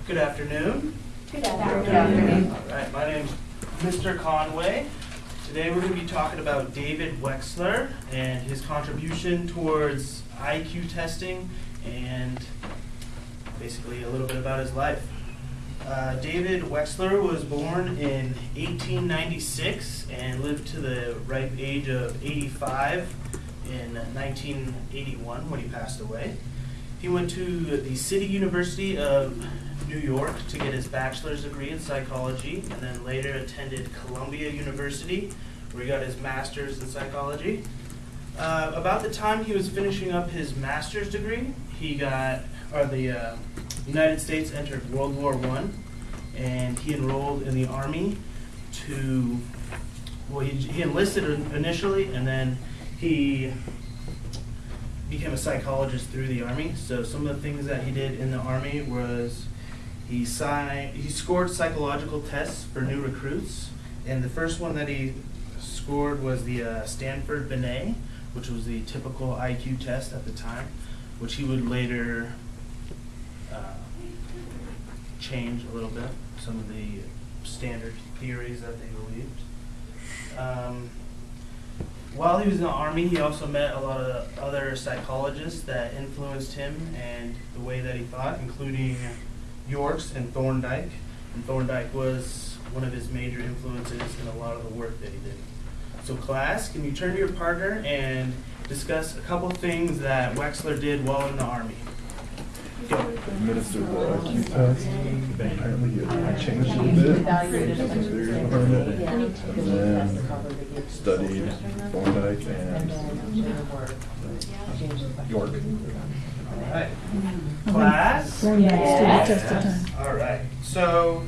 Good afternoon. Good afternoon. All right, my name's Mr. Conway. Today we're going to be talking about David Wechsler and his contribution towards IQ testing and basically a little bit about his life. David Wechsler was born in 1896 and lived to the ripe age of 85 in 1981 when he passed away. He went to the City University of New York to get his bachelor's degree in psychology, and then later attended Columbia University, where he got his master's in psychology. About the time he was finishing up his master's degree, the United States entered World War I, and he enrolled in the Army he enlisted initially, and then he became a psychologist through the Army. So some of the things that he did in the Army was he scored psychological tests for new recruits, and the first one that he scored was the Stanford Binet, which was the typical IQ test at the time, which he would later change a little bit, some of the standard theories that they believed. While he was in the Army, he also met a lot of other psychologists that influenced him and the way that he thought, including Yorks and Thorndike. And Thorndike was one of his major influences in a lot of the work that he did. So class, can you turn to your partner and discuss a couple things that Wechsler did while in the Army? Go. Administered the IQ test. Apparently it changed a little bit. Some theories behind it. And then studied Thorndike and York. All right. Class? Yes. All right. So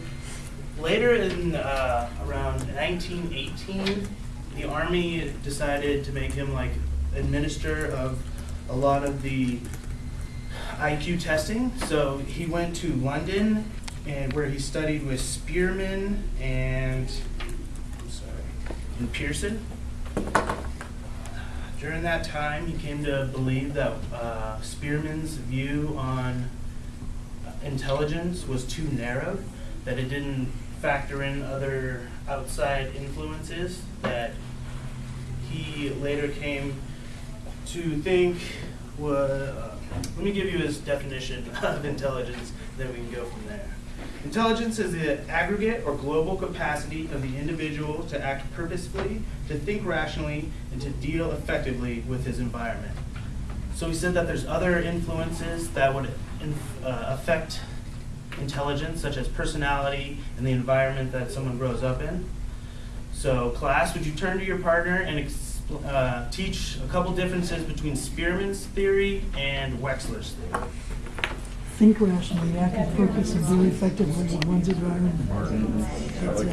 later in around 1918, the Army decided to make him like administrator of a lot of the IQ testing. So he went to London, and where he studied with Spearman and Pearson. During that time, he came to believe that Spearman's view on intelligence was too narrow, that it didn't factor in other outside influences, that he later came to think was, let me give you his definition of intelligence, then we can go from there. Intelligence is the aggregate or global capacity of the individual to act purposefully, to think rationally, and to deal effectively with his environment. So he said that there's other influences that would affect intelligence, such as personality and the environment that someone grows up in. So class, would you turn to your partner and teach a couple differences between Spearman's theory and Wechsler's theory? Think rationally, act with purpose, and deal effectively in one's environment. That's it.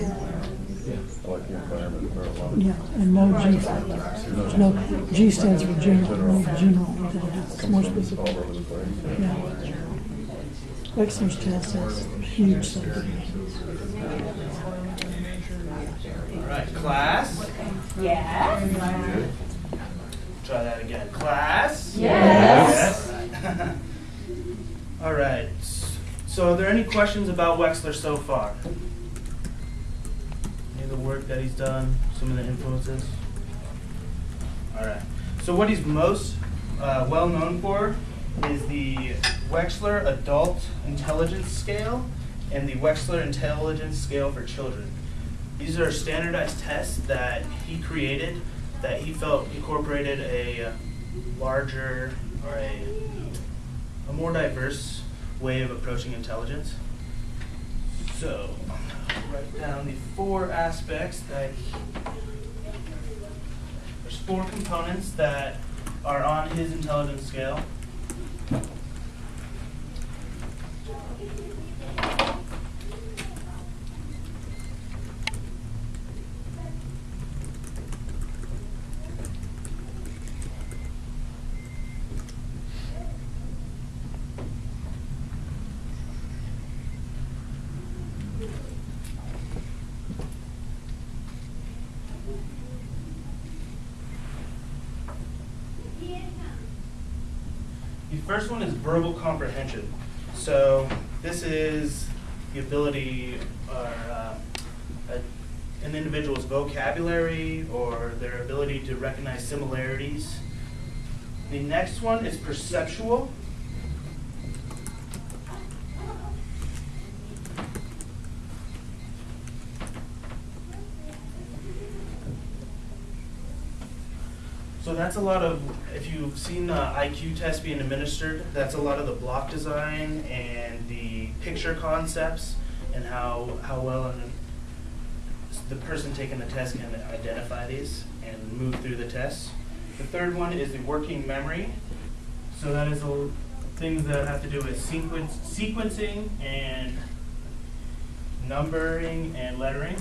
I like the environment very well. Yeah, and no G factor. No, G stands for general, no general. It's more specific. All over the place. Yeah. Wechsler's test has huge subdivisions. All right, class. Yes. Try that again. Class. Yes. Yes. All right. So are there any questions about Wechsler so far? Any of the work that he's done, some of the influences? All right. So what he's most well known for is the Wechsler Adult Intelligence Scale and the Wechsler Intelligence Scale for Children. These are standardized tests that he created that he felt incorporated a larger or a more diverse way of approaching intelligence. So, write down the four aspects that there's four components that are on his intelligence scale. The first one is verbal comprehension. So this is the ability or an individual's vocabulary or their ability to recognize similarities. The next one is perceptual. So that's a lot of, if you've seen the IQ test being administered, that's a lot of the block design and the picture concepts and how well the person taking the test can identify these and move through the tests. The third one is the working memory. So that is things that have to do with sequencing and numbering and lettering.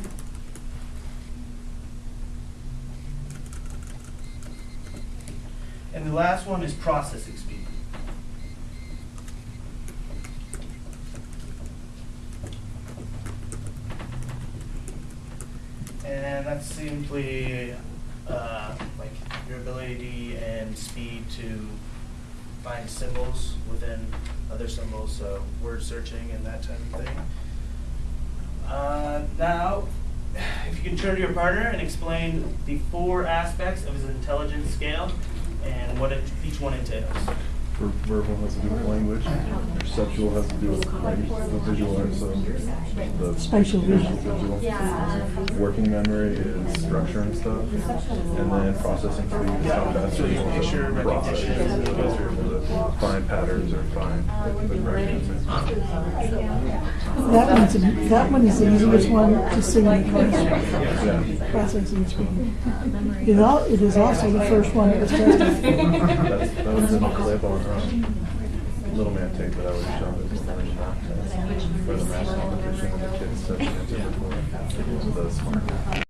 And the last one is processing speed. And that's simply like your ability and speed to find symbols within other symbols, so word searching and that type of thing. Now, if you can turn to your partner and explain the 4 aspects of his intelligence scale and what each one entails. Verbal has to do with language. Perceptual has to do with the visual and so the Spatial vision. visual. Working memory is structure and stuff. And then processing speed is how fast you're able Picture to process. recognition. You're able to find patterns or find aggressions. That one is the easiest one to see in the class. Yeah. Processing speed. It is also the first one that was tested. That was in the clip on Little Man tape that I was showing for the math competition and the kids said the answer before. The smart.